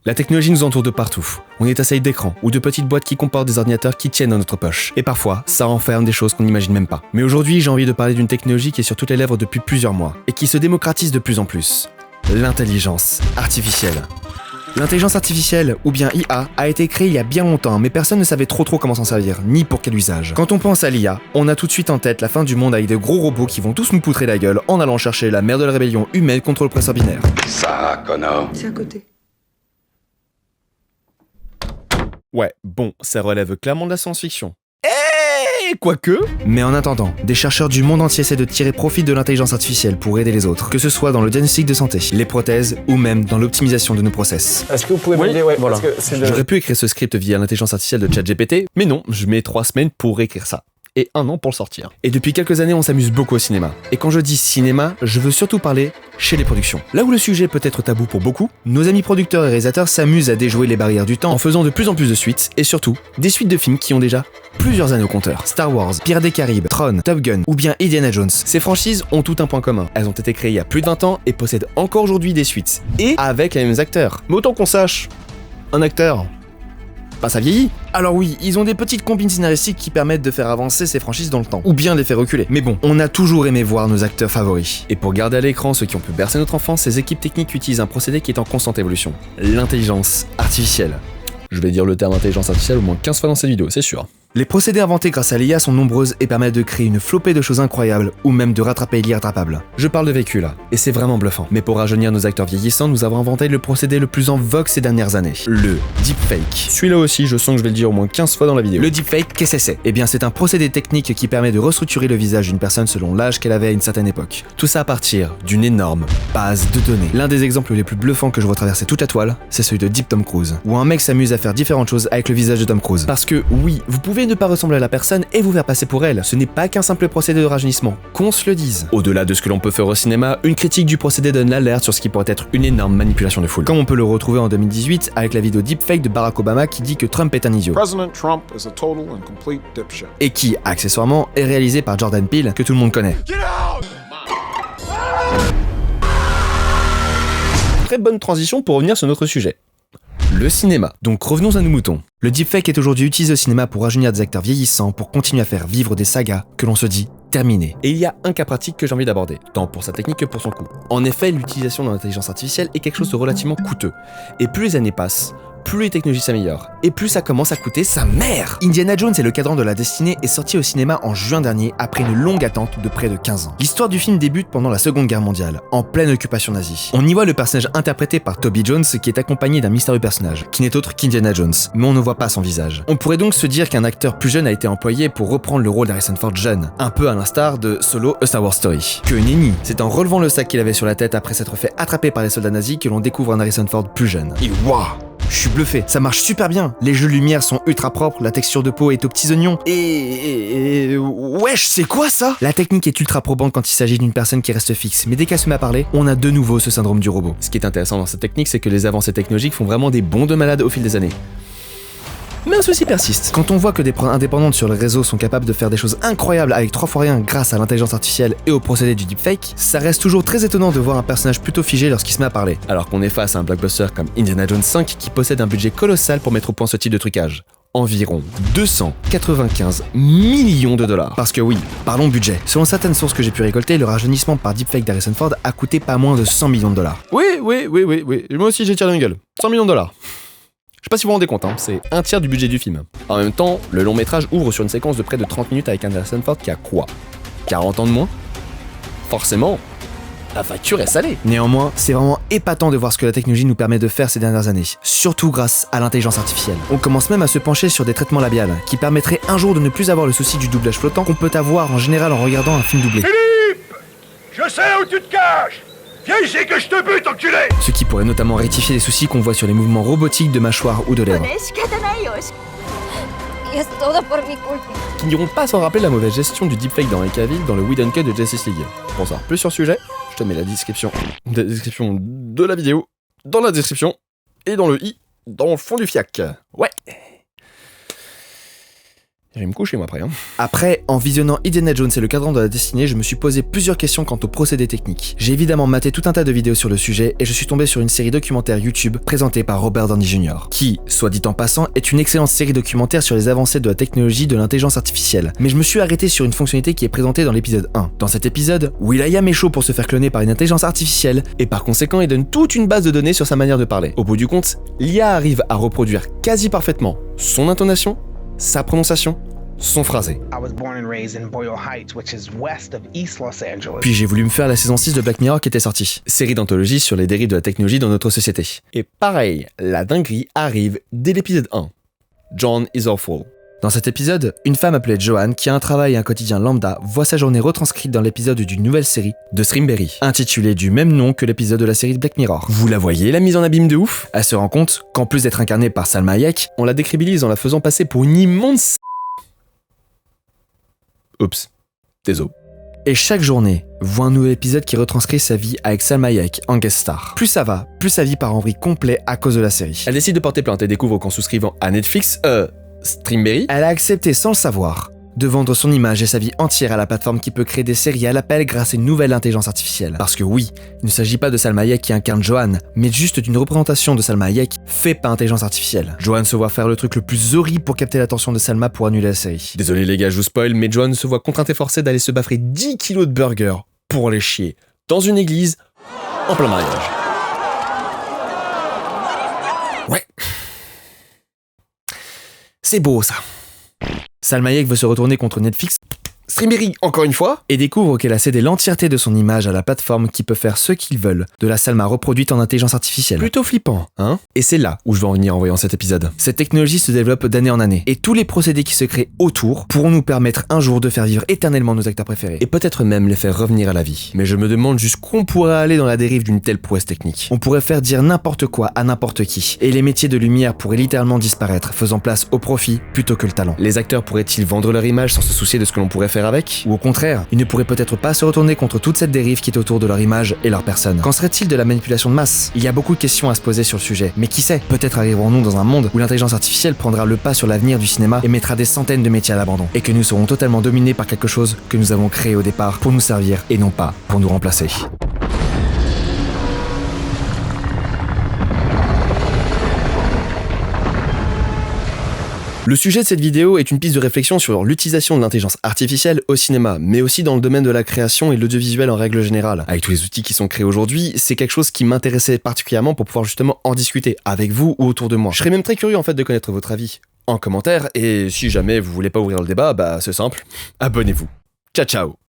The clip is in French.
La technologie nous entoure de partout. On est assailli d'écrans ou de petites boîtes qui comportent des ordinateurs qui tiennent dans notre poche. Et parfois, ça renferme des choses qu'on n'imagine même pas. Mais aujourd'hui, j'ai envie de parler d'une technologie qui est sur toutes les lèvres depuis plusieurs mois et qui se démocratise de plus en plus. L'intelligence artificielle. L'intelligence artificielle, ou bien IA, a été créée il y a bien longtemps, mais personne ne savait trop comment s'en servir, ni pour quel usage. Quand on pense à l'IA, on a tout de suite en tête la fin du monde avec des gros robots qui vont tous nous poutrer la gueule en allant chercher la mère de la rébellion humaine contre l'oppresseur binaire. Ça, Connor. C'est à côté. Ouais, bon, ça relève clairement de la science-fiction. Quoique. Mais en attendant, des chercheurs du monde entier essaient de tirer profit de l'intelligence artificielle pour aider les autres, que ce soit dans le diagnostic de santé, les prothèses ou même dans l'optimisation de nos process. Est-ce que vous pouvez m'aider? Ouais, voilà. J'aurais pu écrire ce script via l'intelligence artificielle de ChatGPT, mais non, je mets 3 semaines pour écrire ça. Et 1 an pour le sortir. Et depuis quelques années, on s'amuse beaucoup au cinéma. Et quand je dis cinéma, je veux surtout parler chez les productions. Là où le sujet peut être tabou pour beaucoup, nos amis producteurs et réalisateurs s'amusent à déjouer les barrières du temps en faisant de plus en plus de suites, et surtout, des suites de films qui ont déjà plusieurs années au compteur. Star Wars, Pirates des Caraïbes, Tron, Top Gun ou bien Indiana Jones. Ces franchises ont tout un point commun. Elles ont été créées il y a plus de 20 ans et possèdent encore aujourd'hui des suites. Et avec les mêmes acteurs. Mais autant qu'on sache, un acteur... ça vieillit. Alors oui, ils ont des petites combines scénaristiques qui permettent de faire avancer ces franchises dans le temps, ou bien de les faire reculer. Mais bon, on a toujours aimé voir nos acteurs favoris. Et pour garder à l'écran ceux qui ont pu bercer notre enfance, ces équipes techniques utilisent un procédé qui est en constante évolution. L'intelligence artificielle. Je vais dire le terme intelligence artificielle au moins 15 fois dans cette vidéo, c'est sûr. Les procédés inventés grâce à l'IA sont nombreuses et permettent de créer une flopée de choses incroyables ou même de rattraper l'irrattrapable. Je parle de vécu là, et c'est vraiment bluffant. Mais pour rajeunir nos acteurs vieillissants, nous avons inventé le procédé le plus en vogue ces dernières années, le deepfake. Celui-là aussi, je sens que je vais le dire au moins 15 fois dans la vidéo. Le deepfake, qu'est-ce que c'est? Eh bien, c'est un procédé technique qui permet de restructurer le visage d'une personne selon l'âge qu'elle avait à une certaine époque. Tout ça à partir d'une énorme base de données. L'un des exemples les plus bluffants que je vois traverser toute la toile, c'est celui de Deep Tom Cruise, où un mec s'amuse à faire différentes choses avec le visage de Tom Cruise. Parce que oui, vous pouvez ne pas ressembler à la personne et vous faire passer pour elle. Ce n'est pas qu'un simple procédé de rajeunissement, qu'on se le dise. Au-delà de ce que l'on peut faire au cinéma, une critique du procédé donne l'alerte sur ce qui pourrait être une énorme manipulation de foule. Comme on peut le retrouver en 2018 avec la vidéo deepfake de Barack Obama qui dit que Trump est un idiot. President Trump is a total and complete dipshit. Et qui, accessoirement, est réalisé par Jordan Peele, que tout le monde connaît. Très bonne transition pour revenir sur notre sujet. Le cinéma. Donc revenons à nos moutons. Le deepfake est aujourd'hui utilisé au cinéma pour rajeunir des acteurs vieillissants, pour continuer à faire vivre des sagas que l'on se dit terminées. Et il y a un cas pratique que j'ai envie d'aborder, tant pour sa technique que pour son coût. En effet, l'utilisation de l'intelligence artificielle est quelque chose de relativement coûteux. Et plus les années passent, plus les technologies s'améliorent, et plus ça commence à coûter sa mère. Indiana Jones et le cadran de la destinée est sorti au cinéma en juin dernier après une longue attente de près de 15 ans. L'histoire du film débute pendant la Seconde Guerre mondiale, en pleine occupation nazie. On y voit le personnage interprété par Toby Jones qui est accompagné d'un mystérieux personnage, qui n'est autre qu'Indiana Jones, mais on ne voit pas son visage. On pourrait donc se dire qu'un acteur plus jeune a été employé pour reprendre le rôle d'Harrison Ford jeune, un peu à l'instar de Solo A Star Wars Story. Que nenni, c'est en relevant le sac qu'il avait sur la tête après s'être fait attraper par les soldats nazis que l'on découvre un Harrison Ford plus jeune. Et waouh! Je suis bluffé, ça marche super bien. Les jeux de lumière sont ultra propres, la texture de peau est aux petits oignons. Wesh, c'est quoi ça? La technique est ultra probante quand il s'agit d'une personne qui reste fixe, mais dès qu'elle se met à parler, on a de nouveau ce syndrome du robot. Ce qui est intéressant dans cette technique, c'est que les avancées technologiques font vraiment des bonds de malade au fil des années. Mais un souci persiste. Quand on voit que des preuves indépendantes sur le réseau sont capables de faire des choses incroyables avec 3 fois rien grâce à l'intelligence artificielle et au procédé du deepfake, ça reste toujours très étonnant de voir un personnage plutôt figé lorsqu'il se met à parler. Alors qu'on est face à un blockbuster comme Indiana Jones 5 qui possède un budget colossal pour mettre au point ce type de trucage. Environ 295 millions de dollars. Parce que oui, parlons budget. Selon certaines sources que j'ai pu récolter, le rajeunissement par deepfake d'Harrison Ford a coûté pas moins de 100 millions de dollars. Oui. Moi aussi j'ai tiré une gueule. 100 millions de dollars. Je sais pas si vous vous rendez compte, c'est un tiers du budget du film. En même temps, le long métrage ouvre sur une séquence de près de 30 minutes avec un Harrison Ford qui a quoi? 40 ans de moins? Forcément, la facture est salée. Néanmoins, c'est vraiment épatant de voir ce que la technologie nous permet de faire ces dernières années, surtout grâce à l'intelligence artificielle. On commence même à se pencher sur des traitements labiaux qui permettraient un jour de ne plus avoir le souci du doublage flottant qu'on peut avoir en général en regardant un film doublé. Philippe! Je sais où tu te caches! Viens ici que je te bute, enculé! Ce qui pourrait notamment rectifier les soucis qu'on voit sur les mouvements robotiques de mâchoire ou de lèvres. Qui n'iront pas sans rappeler la mauvaise gestion du deepfake dans Henry Cavill dans le Whedon Cut de Justice League. Pour savoir plus sur le sujet, je te mets la description de la vidéo dans la description et dans le i dans le fond du fiac. Ouais. J'irai me coucher moi après. Après, en visionnant Indiana Jones et le cadran de la destinée, je me suis posé plusieurs questions quant aux procédés techniques. J'ai évidemment maté tout un tas de vidéos sur le sujet et je suis tombé sur une série documentaire YouTube présentée par Robert Downey Jr. qui, soit dit en passant, est une excellente série documentaire sur les avancées de la technologie de l'intelligence artificielle. Mais je me suis arrêté sur une fonctionnalité qui est présentée dans l'épisode 1. Dans cet épisode, Will.i.am est chaud pour se faire cloner par une intelligence artificielle et par conséquent il donne toute une base de données sur sa manière de parler. Au bout du compte, l'IA arrive à reproduire quasi parfaitement son intonation, sa prononciation, son phrasé. Puis j'ai voulu me faire la saison 6 de Black Mirror qui était sortie, série d'anthologie sur les dérives de la technologie dans notre société. Et pareil, la dinguerie arrive dès l'épisode 1. John is awful. Dans cet épisode, une femme appelée Joanne, qui a un travail et un quotidien lambda, voit sa journée retranscrite dans l'épisode d'une nouvelle série de Streamberry, intitulée du même nom que l'épisode de la série de Black Mirror. Vous la voyez, la mise en abîme de ouf? Elle se rend compte qu'en plus d'être incarnée par Salma Hayek, on la décrédibilise en la faisant passer pour une immense... Oups, désolé. Et chaque journée voit un nouvel épisode qui retranscrit sa vie avec Salma Hayek en guest star. Plus ça va, plus sa vie part en vrille complet à cause de la série. Elle décide de porter plainte et découvre qu'en souscrivant à Netflix, Streamberry, elle a accepté sans le savoir de vendre son image et sa vie entière à la plateforme qui peut créer des séries à l'appel grâce à une nouvelle intelligence artificielle. Parce que oui, il ne s'agit pas de Salma Hayek qui incarne Joanne, mais juste d'une représentation de Salma Hayek faite par intelligence artificielle. Joanne se voit faire le truc le plus horrible pour capter l'attention de Salma pour annuler la série. Désolé les gars, je vous spoil, mais Joanne se voit contrainte et forcée d'aller se baffrer 10 kilos de burgers pour les chier dans une église en plein mariage. Ouais. C'est beau ça. Salma Hayek veut se retourner contre Netflix, Streamberry encore une fois, et découvre qu'elle a cédé l'entièreté de son image à la plateforme qui peut faire ce qu'ils veulent de la Salma reproduite en intelligence artificielle. Plutôt flippant, hein? Et c'est là où je vais en venir en voyant cet épisode. Cette technologie se développe d'année en année, et tous les procédés qui se créent autour pourront nous permettre un jour de faire vivre éternellement nos acteurs préférés, et peut-être même les faire revenir à la vie. Mais je me demande jusqu'où on pourrait aller dans la dérive d'une telle prouesse technique. On pourrait faire dire n'importe quoi à n'importe qui, et les métiers de lumière pourraient littéralement disparaître, faisant place au profit plutôt que le talent. Les acteurs pourraient-ils vendre leur image sans se soucier de ce que l'on pourrait faire avec? Ou au contraire, ils ne pourraient peut-être pas se retourner contre toute cette dérive qui est autour de leur image et leur personne. Qu'en serait-il de la manipulation de masse? Il y a beaucoup de questions à se poser sur le sujet, mais qui sait, peut-être arriverons-nous dans un monde où l'intelligence artificielle prendra le pas sur l'avenir du cinéma et mettra des centaines de métiers à l'abandon, et que nous serons totalement dominés par quelque chose que nous avons créé au départ pour nous servir et non pas pour nous remplacer. Le sujet de cette vidéo est une piste de réflexion sur l'utilisation de l'intelligence artificielle au cinéma, mais aussi dans le domaine de la création et de l'audiovisuel en règle générale. Avec tous les outils qui sont créés aujourd'hui, c'est quelque chose qui m'intéressait particulièrement pour pouvoir justement en discuter avec vous ou autour de moi. Je serais même très curieux en fait de connaître votre avis en commentaire, et si jamais vous voulez pas ouvrir le débat, bah c'est simple, abonnez-vous. Ciao ciao.